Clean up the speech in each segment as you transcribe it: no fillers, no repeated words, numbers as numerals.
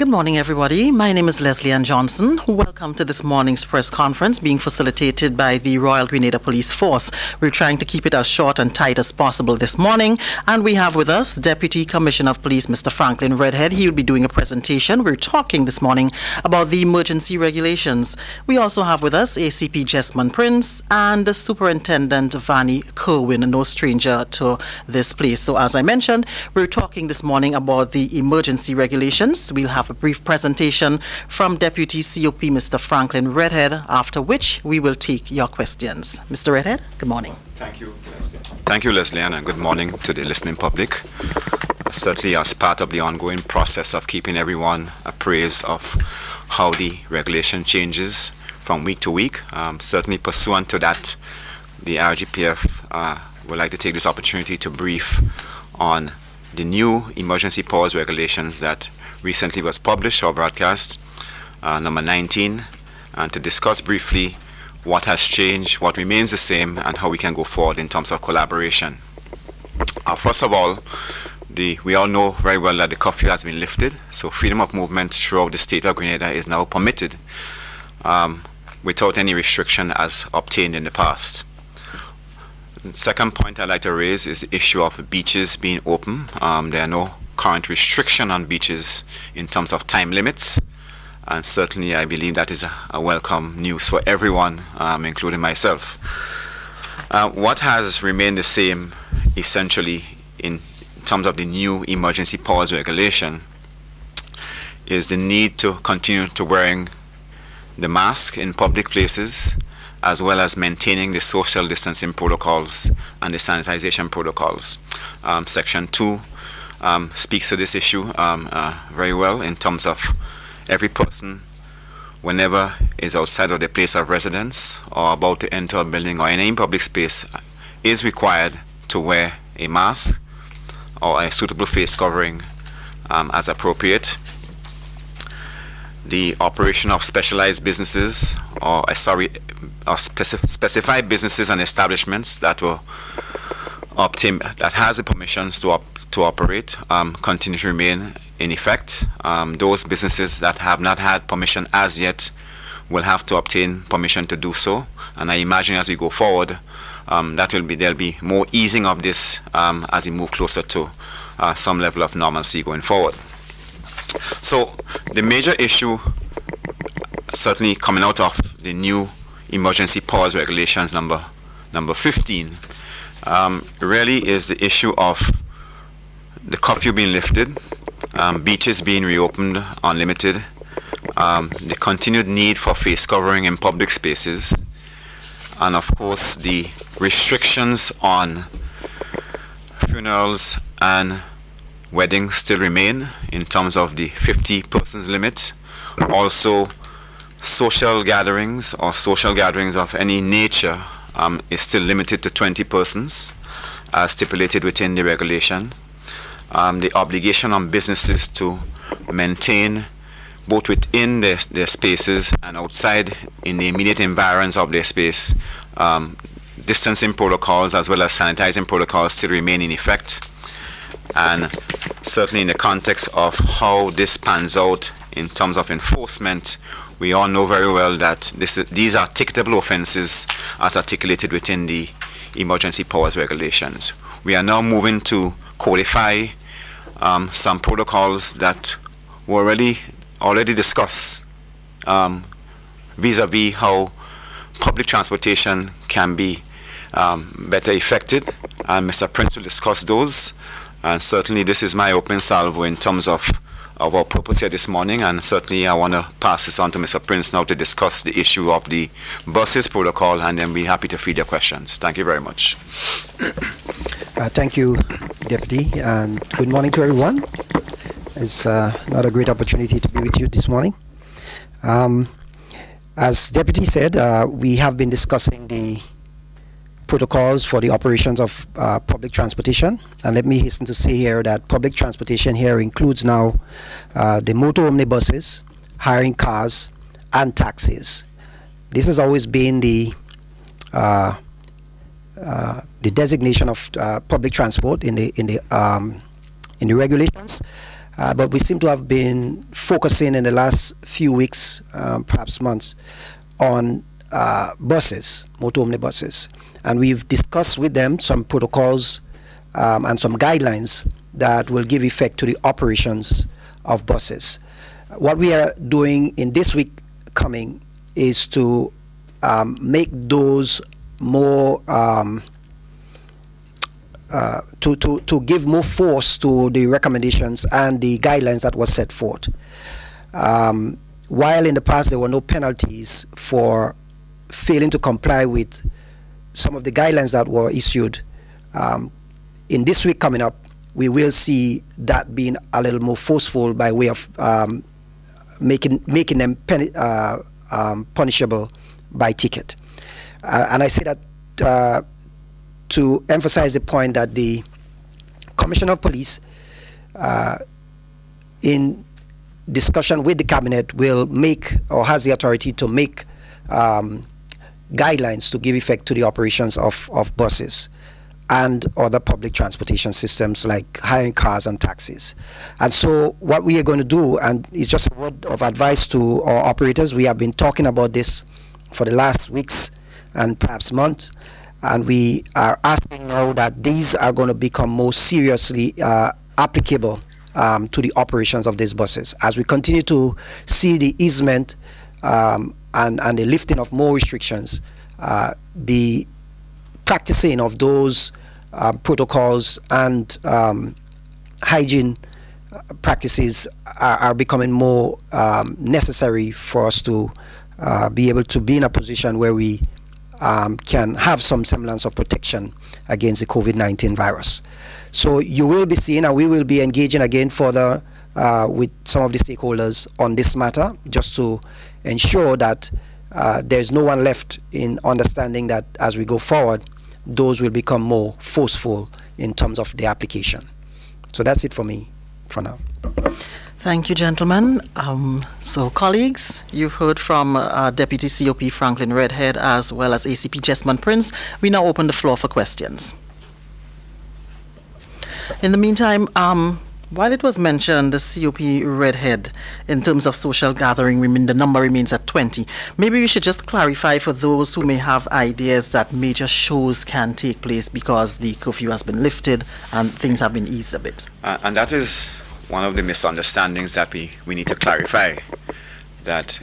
Good morning, everybody. My name is Leslie Ann Johnson. Welcome to this morning's press conference being facilitated by the Royal Grenada Police Force. We're trying to keep it as short and tight as possible this morning. And we have with us Deputy Commissioner of Police, Mr. Franklin Redhead. He will be doing a presentation. We're talking this morning about the emergency regulations. We also have with us ACP Jessamine Prince and the Superintendent Vanny Kerwin, no stranger to this place. So as I mentioned, we're talking this morning about the emergency regulations. We'll have a brief presentation from Deputy COP, Mr. Franklin Redhead, after which we will take your questions. Mr. Redhead, good morning. Thank you, Leslie. Thank you, Leslie, and good morning to the listening public. Certainly as part of the ongoing process of keeping everyone appraised of how the regulation changes from week to week, certainly pursuant to that, the RGPF would like to take this opportunity to brief on the new emergency powers regulations that recently was published or broadcast, number 19, and to discuss briefly what has changed, what remains the same, and how we can go forward in terms of collaboration. First of all, we all know very well that the curfew has been lifted, so freedom of movement throughout the state of Grenada is now permitted without any restriction as obtained in the past. The second point I'd like to raise is the issue of beaches being open. There are no current restriction on beaches in terms of time limits, and certainly I believe that is a welcome news for everyone, including myself. What has remained the same essentially in terms of the new emergency powers regulation is the need to continue to wearing the mask in public places, as well as maintaining the social distancing protocols and the sanitization protocols. Section 2 speaks to this issue very well in terms of every person, whenever is outside of the place of residence or about to enter a building or in any public space, is required to wear a mask or a suitable face covering as appropriate. The operation of specialized businesses or specified businesses and establishments that will obtain, that has the permissions to operate, continue to remain in effect. Those businesses that have not had permission as yet will have to obtain permission to do so, and I imagine as we go forward, there'll be more easing of this as we move closer to some level of normalcy going forward. So the major issue certainly coming out of the new emergency powers regulations number 15 really is the issue of the curfew being lifted, beaches being reopened unlimited, the continued need for face covering in public spaces, and of course the restrictions on funerals and weddings still remain in terms of the 50 persons limit. Also, social gatherings or social gatherings of any nature is still limited to 20 persons as stipulated within the regulation. The obligation on businesses to maintain both within their spaces and outside in the immediate environs of their space distancing protocols as well as sanitizing protocols still remain in effect. And certainly in the context of how this pans out in terms of enforcement, we all know very well that these are ticketable offenses as articulated within the emergency powers regulations. We are now moving to codify some protocols that were already discussed vis-a-vis how public transportation can be better effected, and Mr. Prince will discuss those. And certainly this is my opening salvo in terms of our purpose here this morning, and certainly I want to pass this on to Mr. Prince now to discuss the issue of the buses protocol, and then be happy to feed your questions. Thank you very much. Thank you, Deputy, and good morning to everyone. It's another great opportunity to be with you this morning. As Deputy said, we have been discussing the protocols for the operations of public transportation, and let me hasten to say here that public transportation here includes now the motor omnibuses, hiring cars, and taxis. This has always been the designation of public transport in the regulations. But we seem to have been focusing in the last few weeks, perhaps months, on buses, motor omnibuses. And we've discussed with them some protocols and some guidelines that will give effect to the operations of buses. What we are doing in this week coming is to make those more to give more force to the recommendations and the guidelines that was set forth. While in the past there were no penalties for failing to comply with some of the guidelines that were issued, in this week coming up, we will see that being a little more forceful by way of making them punishable by ticket. And I say that to emphasize the point that the Commissioner of Police, in discussion with the Cabinet, will make or has the authority to make guidelines to give effect to the operations of buses and other public transportation systems like hiring cars and taxis. And so what we are going to do, and it's just a word of advice to our operators, we have been talking about this for the last weeks and perhaps months, and we are asking now that these are going to become more seriously applicable to the operations of these buses. As we continue to see the easement and the lifting of more restrictions, the practicing of those protocols and hygiene practices are becoming more necessary for us to be able to be in a position where we can have some semblance of protection against the COVID-19 virus. So you will be seeing, and we will be engaging again further with some of the stakeholders on this matter, just to ensure that there's no one left in understanding that as we go forward, those will become more forceful in terms of the application. So that's it for me for now. Thank you, gentlemen. So, colleagues, you've heard from Deputy COP Franklin Redhead as well as ACP Jessamine Prince. We now open the floor for questions. In the meantime, while it was mentioned, the COP Redhead, in terms of social gathering, the number remains at 20. Maybe we should just clarify for those who may have ideas that major shows can take place because the curfew has been lifted and things have been eased a bit. And that is one of the misunderstandings that we need to clarify, that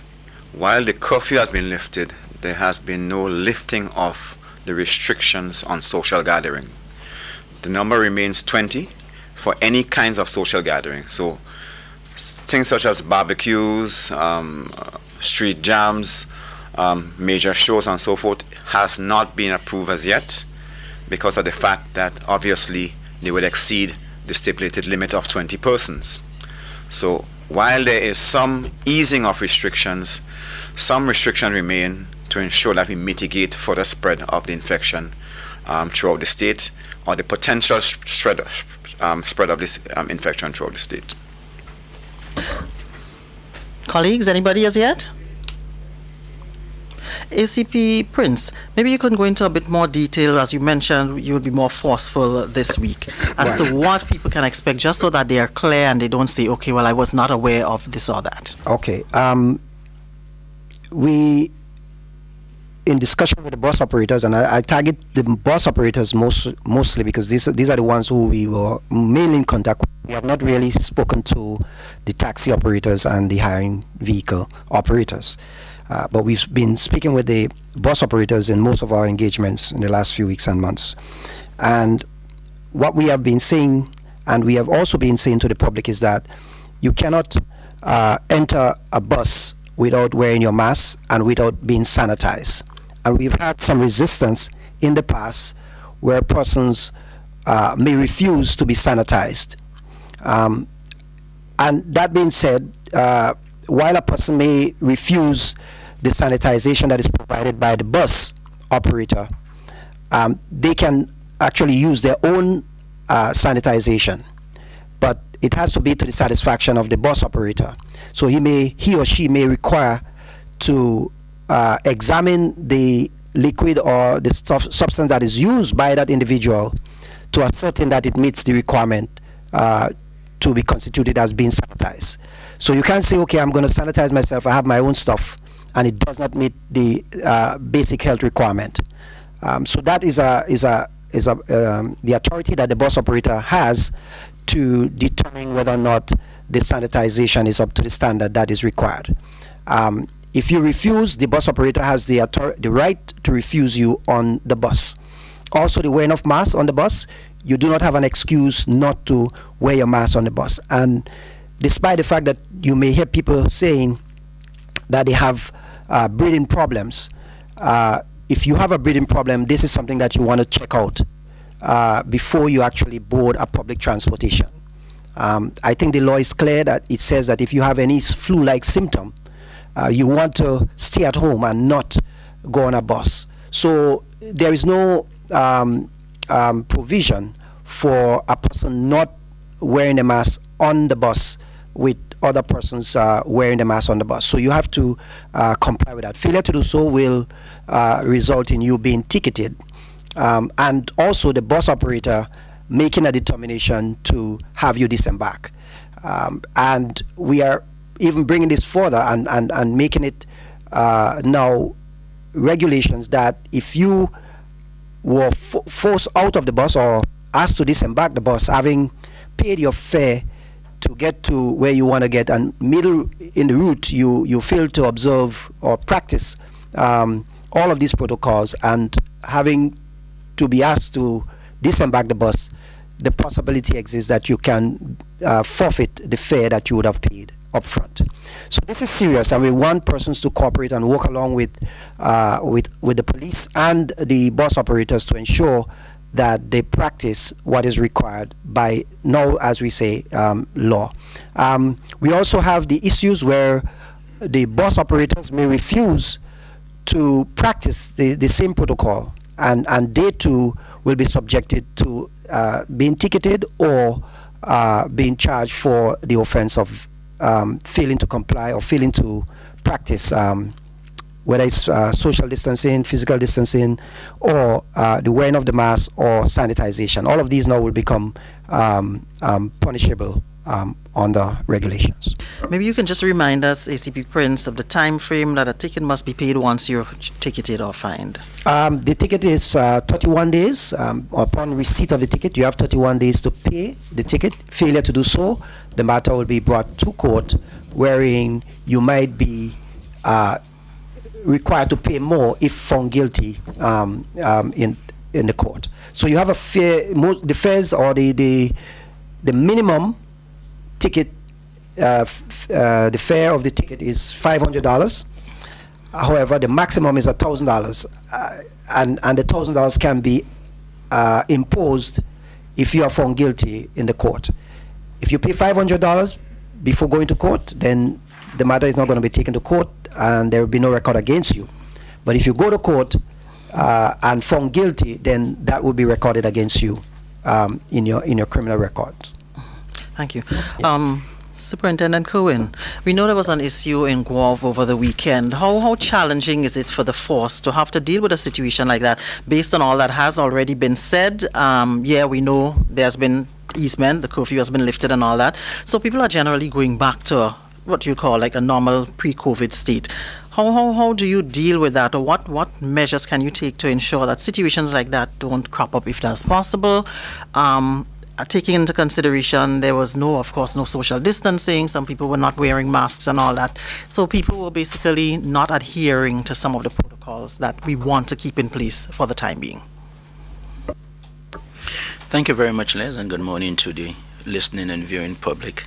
while the curfew has been lifted, there has been no lifting of the restrictions on social gathering. The number remains 20 for any kinds of social gathering. So things such as barbecues, street jams, major shows and so forth has not been approved as yet because of the fact that obviously they would exceed the stipulated limit of 20 persons. So while there is some easing of restrictions, some restrictions remain to ensure that we mitigate further spread of the infection throughout the state, or the potential spread of this infection throughout the state. Colleagues, anybody as yet? ACP Prince, maybe you can go into a bit more detail. As you mentioned, you will be more forceful this week as to what people can expect, just so that they are clear and they don't say, okay, well, I was not aware of this or that. Okay. We, in discussion with the bus operators, and I target the bus operators mostly because these are the ones who we were mainly in contact with. We have not really spoken to the taxi operators and the hiring vehicle operators. But we've been speaking with the bus operators in most of our engagements in the last few weeks and months. And what we have been saying, and we have also been saying to the public, is that you cannot enter a bus without wearing your mask and without being sanitized. And we've had some resistance in the past where persons may refuse to be sanitized. And that being said, while a person may refuse the sanitization that is provided by the bus operator, they can actually use their own sanitization, but it has to be to the satisfaction of the bus operator. So he or she may require to examine the liquid or the substance that is used by that individual to ascertain that it meets the requirement to be constituted as being sanitized. So you can't say, okay, I'm going to sanitize myself, I have my own stuff, and it does not meet the basic health requirement. So that is the authority that the bus operator has to determine whether or not the sanitization is up to the standard that is required. If you refuse, the bus operator has the right to refuse you on the bus. Also, the wearing of masks on the bus, you do not have an excuse not to wear your mask on the bus. And despite the fact that you may hear people saying that they have breathing problems, if you have a breathing problem, this is something that you want to check out before you actually board a public transportation. I think the law is clear that it says that if you have any flu-like symptom, you want to stay at home and not go on a bus. So there is no provision for a person not wearing a mask on the bus with other persons wearing the mask on the bus. So you have to comply with that. Failure to do so will result in you being ticketed. And also the bus operator making a determination to have you disembark. And we are even bringing this further and making it now regulations that if you were forced out of the bus or asked to disembark the bus, having paid your fare to get to where you want to get, and middle in the route you fail to observe or practice all of these protocols, and having to be asked to disembark the bus, the possibility exists that you can forfeit the fare that you would have paid up front. So this is serious, and we want persons to cooperate and work along with the police and the bus operators to ensure that they practice what is required by now, as we say, law. We also have the issues where the bus operators may refuse to practice the same protocol, and they too will be subjected to being ticketed or being charged for the offense of failing to comply or failing to practice, whether it's social distancing, physical distancing, or the wearing of the mask or sanitization. All of these now will become punishable on the regulations. Maybe you can just remind us, ACP Prince, of the time frame that a ticket must be paid once you're ticketed or fined. The ticket is 31 days. Upon receipt of the ticket, you have 31 days to pay the ticket. Failure to do so, the matter will be brought to court, wherein you might be required to pay more if found guilty in the court. So you have a fare, the fares or the minimum ticket, the fare of the ticket is $500. However, the maximum is $1,000, and the $1,000 can be imposed if you are found guilty in the court. If you pay $500 before going to court, then the matter is not going to be taken to court, and there will be no record against you. But if you go to court and found guilty, then that will be recorded against you in your criminal record. Thank you. Superintendent Cohen, we know there was an issue in Guelph over the weekend. How challenging is it for the force to have to deal with a situation like that based on all that has already been said? Yeah, we know there's been easement, the curfew has been lifted and all that. So people are generally going back to what you call like a normal pre-COVID state. How do you deal with that, or what measures can you take to ensure that situations like that don't crop up if that's possible? Taking into consideration there was of course no social distancing, some people were not wearing masks and all that, so people were basically not adhering to some of the protocols that we want to keep in place for the time being. Thank you very much, Les, and good morning to the listening and viewing public.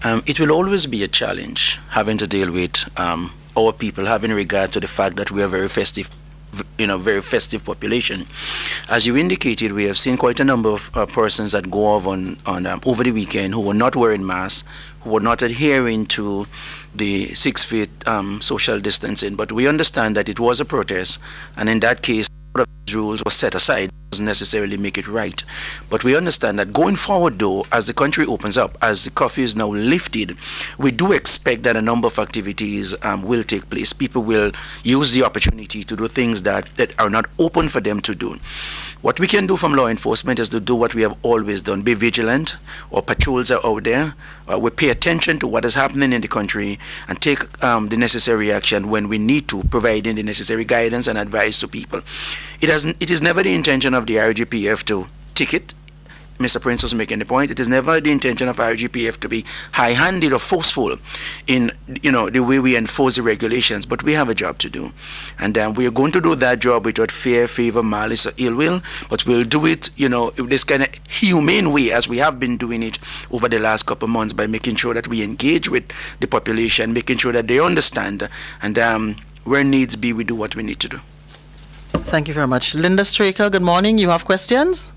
It will always be a challenge having to deal with our people, having regard to the fact that we are very festive population. As you indicated, we have seen quite a number of persons that go off on over the weekend who were not wearing masks, who were not adhering to the 6 feet social distancing. But we understand that it was a protest, and in that case, all of these rules were set aside doesn't necessarily make it right. But we understand that going forward, though, as the country opens up, as the curfew is now lifted, we do expect that a number of activities will take place. People will use the opportunity to do things that are not open for them to do. What we can do from law enforcement is to do what we have always done, be vigilant. Our patrols are out there. We pay attention to what is happening in the country and take the necessary action when we need to, providing the necessary guidance and advice to people. It is never the intention of the RGPF to ticket. Mr. Prince was making the point. It is never the intention of RGPF to be high-handed or forceful in the way we enforce the regulations. But we have a job to do, and we are going to do that job without fear, favor, malice, or ill will. But we'll do it, this kind of humane way, as we have been doing it over the last couple of months, by making sure that we engage with the population, making sure that they understand, and where needs be, we do what we need to do. Thank you very much. Linda Straker, good morning. You have questions?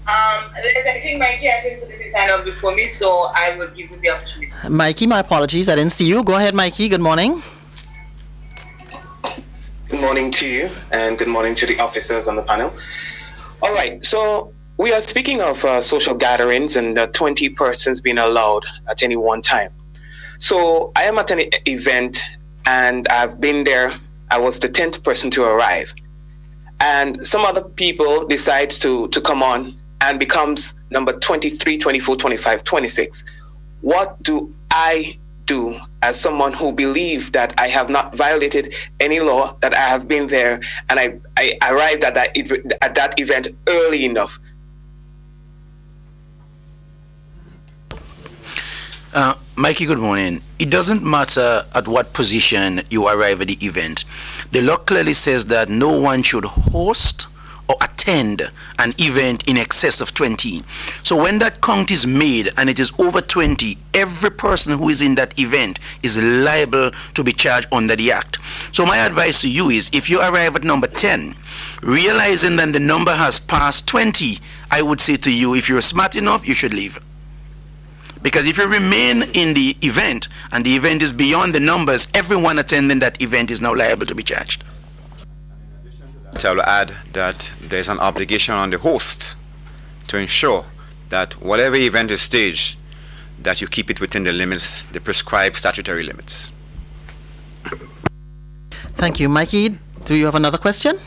I think Mikey has been putting his hand up before me, so I will give you the opportunity. Mikey, my apologies. I didn't see you. Go ahead, Mikey. Good morning. Good morning to you, and good morning to the officers on the panel. All right, so we are speaking of social gatherings and 20 persons being allowed at any one time. So I am at an event, and I've been there. I was the 10th person to arrive. And some other people decides to come on and becomes number 23, 24, 25, 26. What do I do as someone who believes that I have not violated any law, that I have been there and I arrived at that event early enough? Mikey, good morning. It doesn't matter at what position you arrive at the event. The law clearly says that no one should host or attend an event in excess of 20. So when that count is made and it is over 20, every person who is in that event is liable to be charged under the Act. So my advice to you is, if you arrive at number 10, realizing that the number has passed 20, I would say to you, if you're smart enough, you should leave. Because if you remain in the event and the event is beyond the numbers, everyone attending that event is now liable to be charged. I will add that there's an obligation on the host to ensure that whatever event is staged, that you keep it within the limits, the prescribed statutory limits. Thank you. Mikey, do you have another question?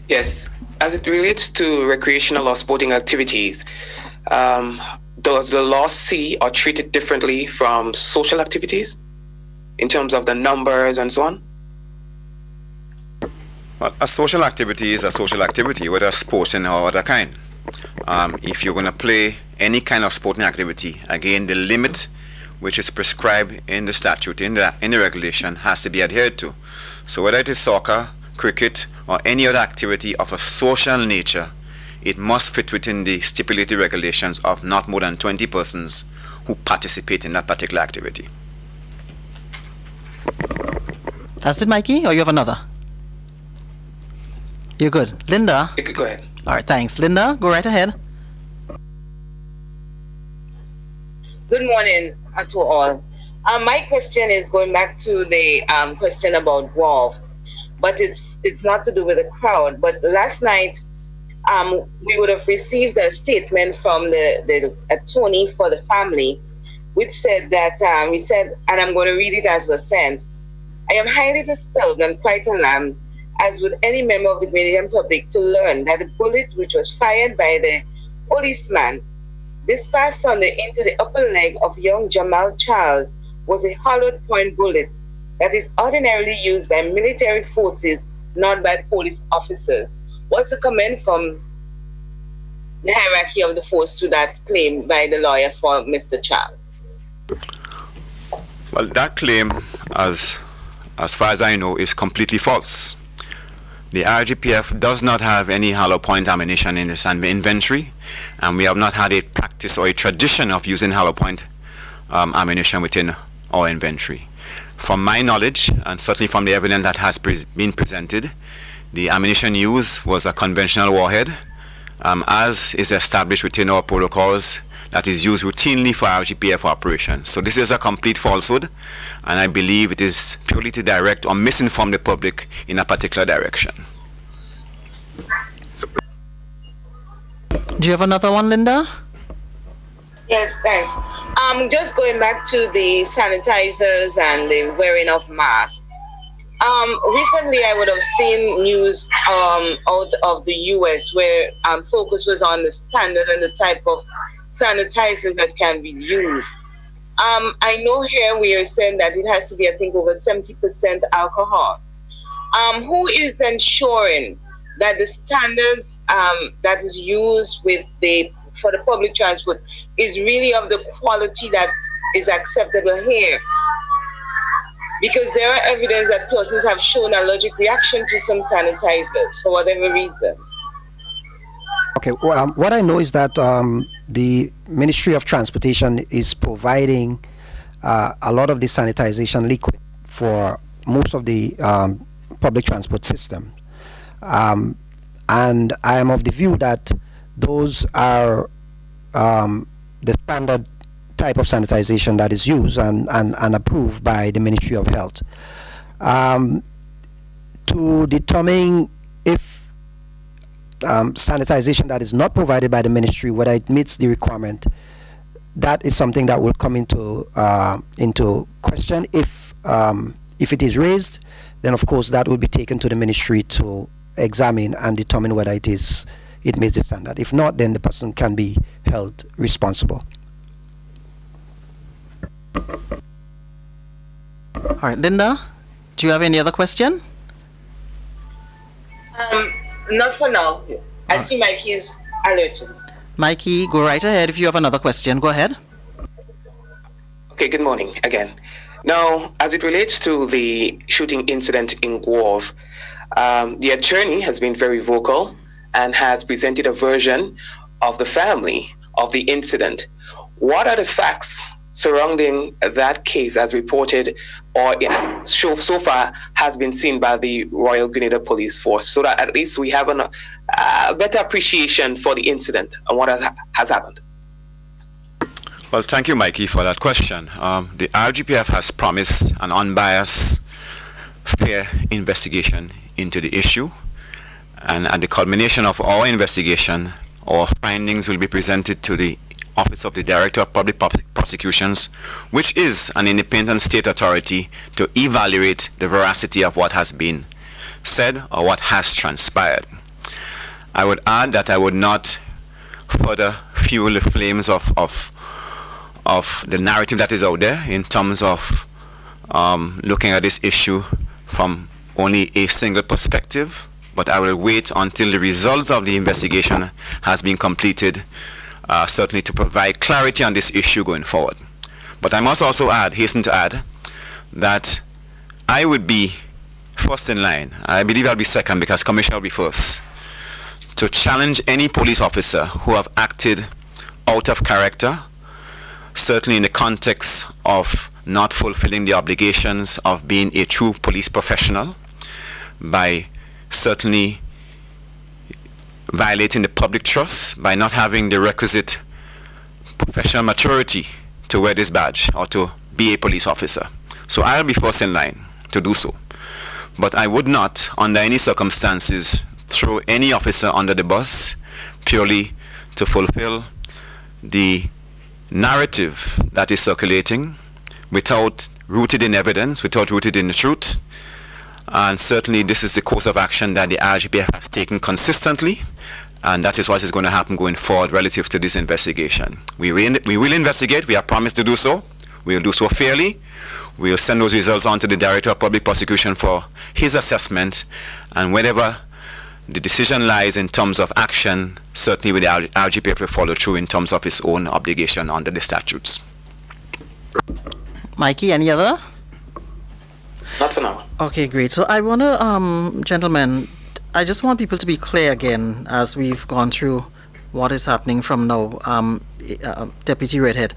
Yes. As it relates to recreational or sporting activities, does the law see or treat it differently from social activities in terms of the numbers and so on? Well, a social activity is a social activity, whether sporting or other kind. If you're going to play any kind of sporting activity, again, the limit which is prescribed in the statute, in the regulation, has to be adhered to. So whether it is soccer, cricket, or any other activity of a social nature, it must fit within the stipulated regulations of not more than 20 persons who participate in that particular activity. That's it, Mikey, or you have another? You're good. Linda? You could go ahead. All right, thanks. Linda, go right ahead. Good morning to all. My question is going back to the question about WAV, but it's not to do with the crowd. But last night, we would have received a statement from the attorney for the family, which said that, he said, and I'm going to read it as was sent, I am highly disturbed and quite alarmed, as with any member of the Grenadian public, to learn that the bullet which was fired by the policeman this past Sunday into the upper leg of young Jamal Charles was a hollowed point bullet that is ordinarily used by military forces, not by police officers. What's the comment from the hierarchy of the force to that claim by the lawyer for Mr. Charles? Well, that claim, as far as I know, is completely false. The RGPF does not have any hollow point ammunition in its inventory, and we have not had a practice or a tradition of using hollow point ammunition within our inventory. From my knowledge, and certainly from the evidence that has been presented, the ammunition used was a conventional warhead, as is established within our protocols, that is used routinely for RGPF operations. So this is a complete falsehood, and I believe it is purely to direct or misinform the public in a particular direction. Do you have another one, Linda? Yes, thanks. Just going back to the sanitizers and the wearing of masks. Recently, I would have seen news out of the US where focus was on the standard and the type of sanitizers that can be used. I know here we are saying that it has to be, I think, over 70% alcohol. Who is ensuring that the standards that is used for the public transport is really of the quality that is acceptable here? Because there are evidence that persons have shown allergic reaction to some sanitizers for whatever reason. Okay, well, what I know is that the Ministry of Transportation is providing a lot of the sanitization liquid for most of the public transport system. And I am of the view that those are the standard type of sanitization that is used and approved by the Ministry of Health. To determine if sanitization that is not provided by the ministry, whether it meets the requirement, that is something that will come into question. If it is raised, then of course that will be taken to the ministry to examine and determine whether it meets the standard. If not, then the person can be held responsible. All right, Linda, do you have any other question? Not for now. I see Mikey is alerted. Mikey, go right ahead. If you have another question, go ahead. Okay, good morning again. Now, as it relates to the shooting incident in Guelph, the attorney has been very vocal and has presented a version of the family of the incident. What are the facts surrounding that case as reported or so far has been seen by the Royal Grenada Police Force, so that at least we have a better appreciation for the incident and what has happened? Well, thank you, Mikey, for that question. The RGPF has promised an unbiased, fair investigation into the issue, and at the culmination of our investigation, our findings will be presented to the Office of the Director of Public Prosecutions, which is an independent state authority to evaluate the veracity of what has been said or what has transpired. I would add that I would not further fuel the flames of the narrative that is out there in terms of looking at this issue from only a single perspective, but I will wait until the results of the investigation has been completed, certainly to provide clarity on this issue going forward. But I must also hasten to add that I would be first in line. I believe I'll be second because Commissioner will be first, to challenge any police officer who have acted out of character, certainly in the context of not fulfilling the obligations of being a true police professional, by certainly violating the public trust, by not having the requisite professional maturity to wear this badge or to be a police officer. So I'll be first in line to do so. But I would not, under any circumstances, throw any officer under the bus purely to fulfill the narrative that is circulating without rooted in evidence, without rooted in the truth. And certainly this is the course of action that the RGPF has taken consistently, and that is what is going to happen going forward relative to this investigation. We will investigate. We have promised to do so. We will do so fairly. We will send those results on to the Director of Public Prosecution for his assessment, and whenever the decision lies in terms of action, certainly with the RGPF will follow through in terms of its own obligation under the statutes. Mikey, any other? Not for now. Okay, great. So I want to, gentlemen, I just want people to be clear again as we've gone through what is happening from now. Deputy Redhead,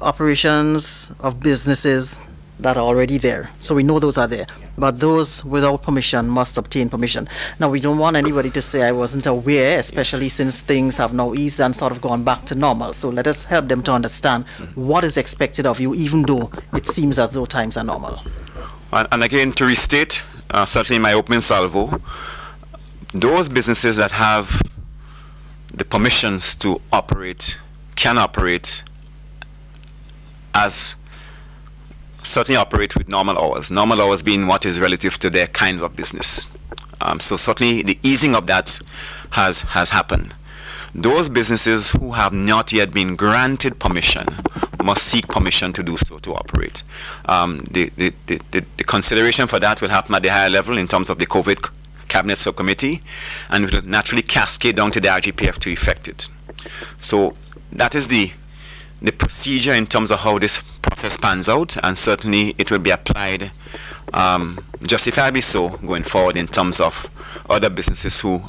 operations of businesses that are already there. So we know those are there. But those without permission must obtain permission. Now, we don't want anybody to say I wasn't aware, especially since things have now eased and sort of gone back to normal. So let us help them to understand what is expected of you, even though it seems as though times are normal. And again, to restate, certainly my opening salvo, those businesses that have the permissions to operate can operate as certainly operate with normal hours being what is relative to their kind of business. So certainly the easing of that has happened. Those businesses who have not yet been granted permission must seek permission to do so, to operate. The consideration for that will happen at the higher level in terms of the COVID Cabinet Subcommittee, and it will naturally cascade down to the RGPF to effect it. So that is the procedure in terms of how this process pans out, and certainly it will be applied justifiably so going forward in terms of other businesses who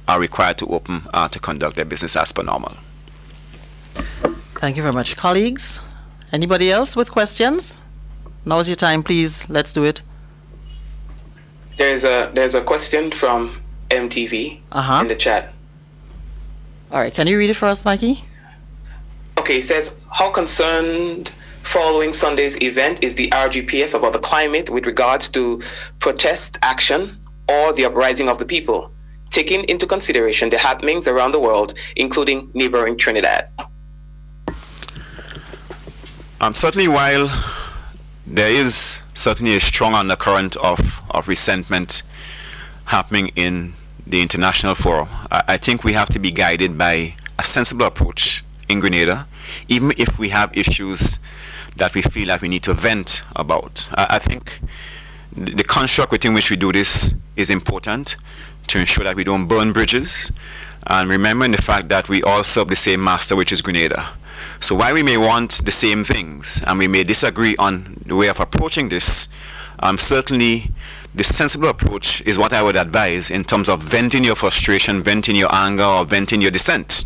are required to open to conduct their business as per normal. Thank you very much. Colleagues, anybody else with questions? Now's your time, please. Let's do it. There's a question from MTV in the chat. All right, can you read it for us, Mikey? Okay, it says, how concerned following Sunday's event is the RGPF about the climate with regards to protest action or the uprising of the people, taking into consideration the happenings around the world, including neighboring Trinidad? Certainly, while there is certainly a strong undercurrent of resentment happening in the international forum, I think we have to be guided by a sensible approach in Grenada, even if we have issues that we feel that we need to vent about. I think the construct within which we do this is important to ensure that we don't burn bridges, and remembering the fact that we all serve the same master, which is Grenada. So while we may want the same things and we may disagree on the way of approaching this, certainly the sensible approach is what I would advise in terms of venting your frustration, venting your anger, or venting your dissent.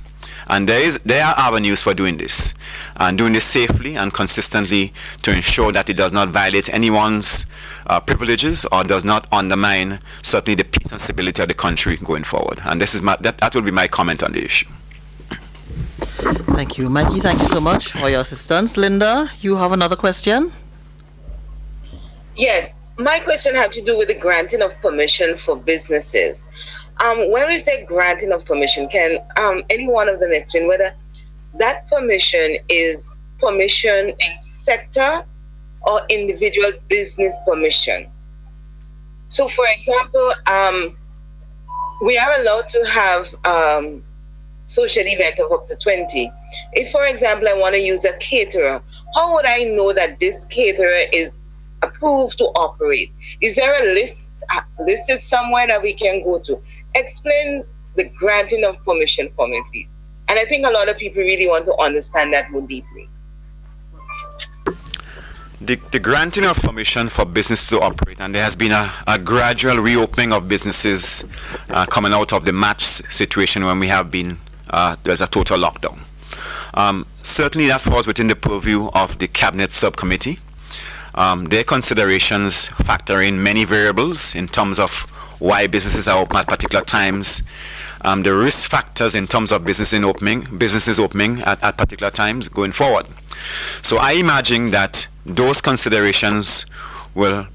And there are avenues for doing this, and doing this safely and consistently to ensure that it does not violate anyone's privileges or does not undermine certainly the peace and stability of the country going forward. And this is that will be my comment on the issue. Thank you, Mikey. Thank you so much for your assistance. Linda, you have another question? Yes, my question had to do with the granting of permission for businesses. Where is the granting of permission? Can any one of them explain whether that permission is permission in sector or individual business permission? So, for example, we are allowed to have social event of up to 20. If, for example, I want to use a caterer, how would I know that this caterer is approved to operate? Is there a list listed somewhere that we can go to? Explain the granting of permission for me, please. And I think a lot of people really want to understand that more deeply. The granting of permission for business to operate, and there has been a gradual reopening of businesses coming out of the March situation when we have been there's a total lockdown. Certainly that falls within the purview of the Cabinet Subcommittee. Their considerations factor in many variables in terms of why businesses are open at particular times, the risk factors in terms of businesses opening at particular times going forward. So I imagine that those considerations will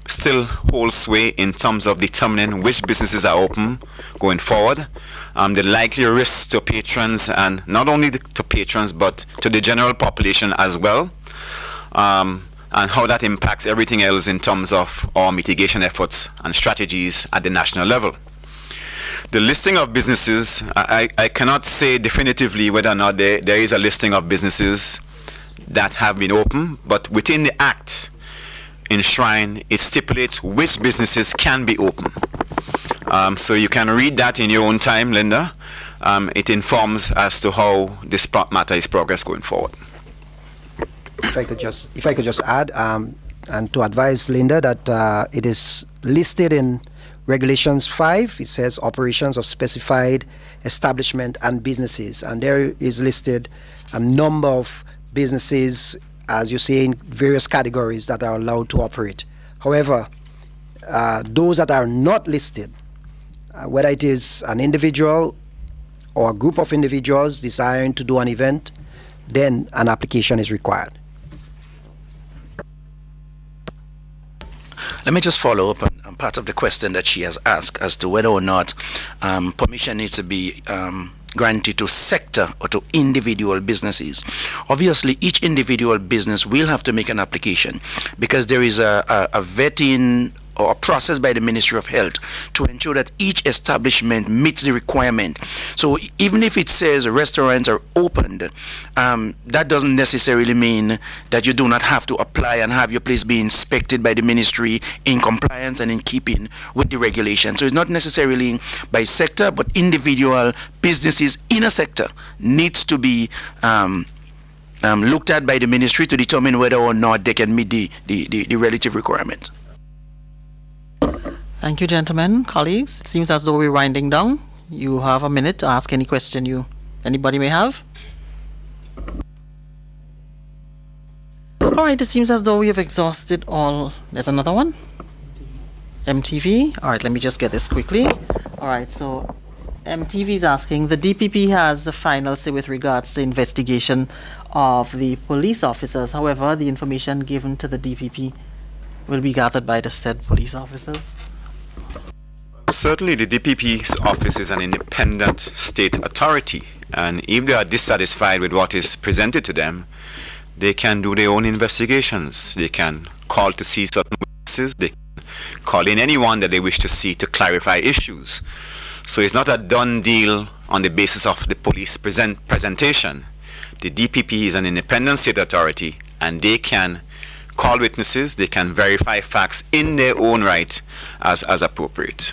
still hold sway in terms of determining which businesses are open going forward, the likely risks to patrons, and not only to patrons but to the general population as well, and how that impacts everything else in terms of our mitigation efforts and strategies at the national level. The listing of businesses, I cannot say definitively whether or not there is a listing of businesses that have been open, but within the Act enshrined, it stipulates which businesses can be open. So you can read that in your own time, Linda. It informs as to how this matter is progress going forward. If I could just add, and to advise Linda that it is listed in Regulations 5. It says operations of specified establishment and businesses, and there is listed a number of businesses, as you say, in various categories that are allowed to operate. However, those that are not listed, whether it is an individual or a group of individuals desiring to do an event, then an application is required. Let me just follow up on part of the question that she has asked as to whether or not permission needs to be granted to sector or to individual businesses. Obviously, each individual business will have to make an application because there is a vetting or a process by the Ministry of Health to ensure that each establishment meets the requirement. So even if it says restaurants are opened, that doesn't necessarily mean that you do not have to apply and have your place be inspected by the ministry in compliance and in keeping with the regulation. So it's not necessarily by sector, but individual businesses in a sector needs to be looked at by the ministry to determine whether or not they can meet the relative requirements. Thank you, gentlemen, colleagues. It seems as though we're winding down. You have a minute to ask any question anybody may have. All right, it seems as though we have exhausted all. There's another one. MTV. All right, let me just get this quickly. All right, so MTV is asking, the DPP has the final say with regards to investigation of the police officers. However, the information given to the DPP will be gathered by the said police officers. Certainly, the DPP's office is an independent state authority, and if they are dissatisfied with what is presented to them, they can do their own investigations. They can call to see certain witnesses. They can call in anyone that they wish to see to clarify issues. So it's not a done deal on the basis of the police presentation. The DPP is an independent state authority, and they can call witnesses. They can verify facts in their own right as appropriate.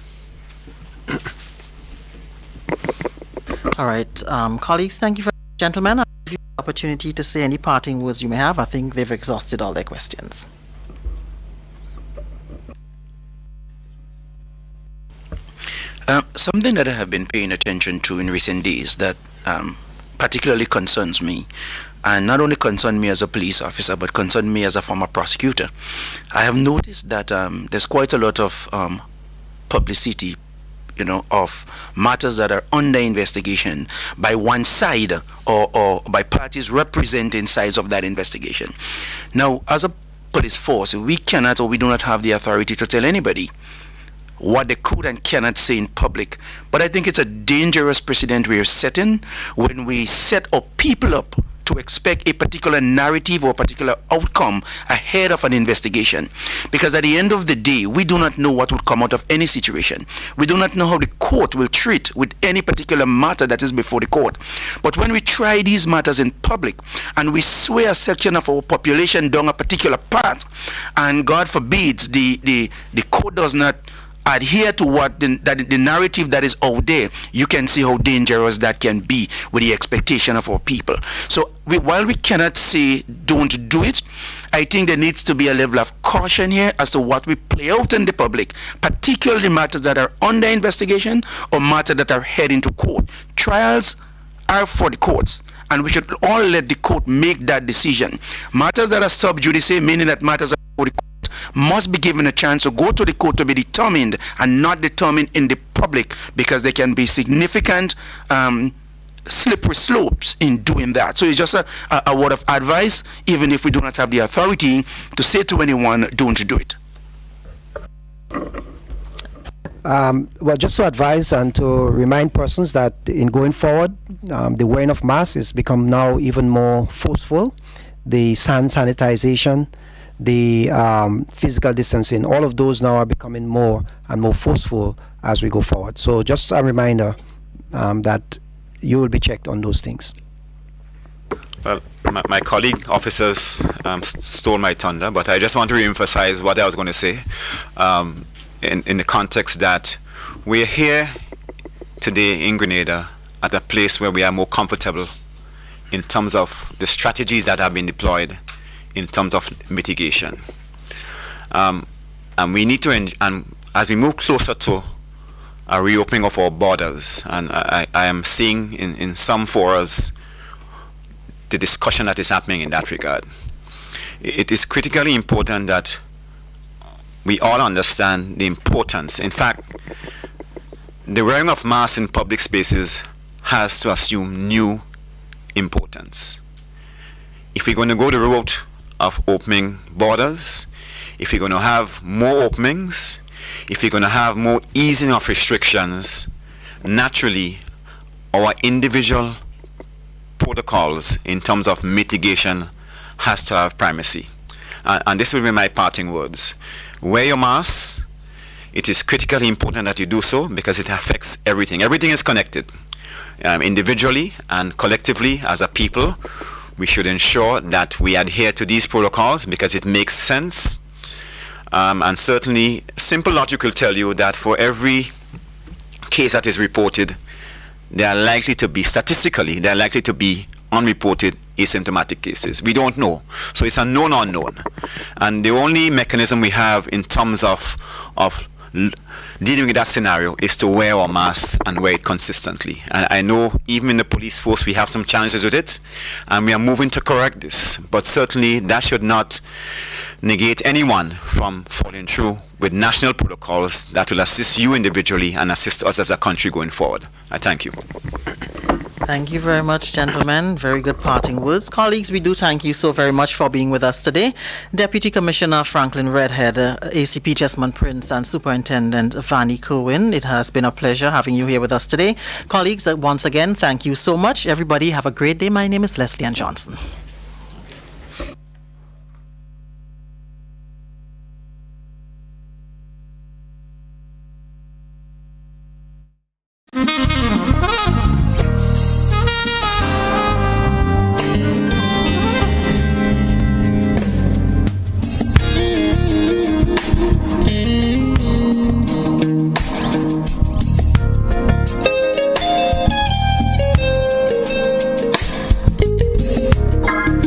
All right, colleagues, thank you very much, gentlemen. I'll give you the opportunity to say any parting words you may have. I think they've exhausted all their questions. Something that I have been paying attention to in recent days that particularly concerns me, and not only concerned me as a police officer, but concerned me as a former prosecutor. I have noticed that there's quite a lot of publicity, of matters that are under investigation by one side or by parties representing sides of that investigation. Now, as a police force, we cannot or we do not have the authority to tell anybody what they could and cannot say in public. But I think it's a dangerous precedent we are setting when we set our people up to expect a particular narrative or a particular outcome ahead of an investigation. Because at the end of the day, we do not know what would come out of any situation. We do not know how the court will treat with any particular matter that is before the court. But when we try these matters in public and we sway a section of our population down a particular path, and God forbids the court does not adhere to what the narrative that is out there, you can see how dangerous that can be with the expectation of our people. So while we cannot say don't do it, I think there needs to be a level of caution here as to what we play out in the public, particularly matters that are under investigation or matters that are heading to court. Trials are for the courts, and we should all let the court make that decision. Matters that are sub judice, meaning that matters are for the court, must be given a chance to go to the court to be determined and not determined in the public, because there can be significant slippery slopes in doing that. So it's just a word of advice, even if we do not have the authority to say to anyone, don't do it. Well, just to advise and to remind persons that in going forward, the wearing of masks has become now even more forceful. The hand sanitization, the physical distancing, all of those now are becoming more and more forceful as we go forward. So just a reminder that you will be checked on those things. Well, my colleague officers stole my thunder, but I just want to reemphasize what I was going to say in the context that we're here today in Grenada at a place where we are more comfortable in terms of the strategies that have been deployed in terms of mitigation. And we need to, and as we move closer to a reopening of our borders, and I am seeing in some forums the discussion that is happening in that regard. It is critically important that we all understand the importance. In fact, the wearing of masks in public spaces has to assume new importance. If we're going to go the route of opening borders, if you're going to have more openings, if you're going to have more easing of restrictions, naturally our individual protocols in terms of mitigation has to have primacy. And this will be my parting words. Wear your mask. It is critically important that you do so because it affects everything. Everything is connected. Individually and collectively as a people, we should ensure that we adhere to these protocols because it makes sense. And certainly, simple logic will tell you that for every case that is reported, there are likely to be, statistically, there are likely to be unreported asymptomatic cases. We don't know. So it's a known unknown. And the only mechanism we have in terms of dealing with that scenario is to wear our masks and wear it consistently. And I know even in the police force we have some challenges with it, and we are moving to correct this. But certainly that should not negate anyone from following through with national protocols that will assist you individually and assist us as a country going forward. I thank you. Thank you very much, gentlemen. Very good parting words. Colleagues, we do thank you so very much for being with us today. Deputy Commissioner Franklin Redhead, ACP Jesmond Prince, and Superintendent Vanny Kerwin, it has been a pleasure having you here with us today. Colleagues, once again, thank you so much. Everybody have a great day. My name is Leslie Ann Johnson.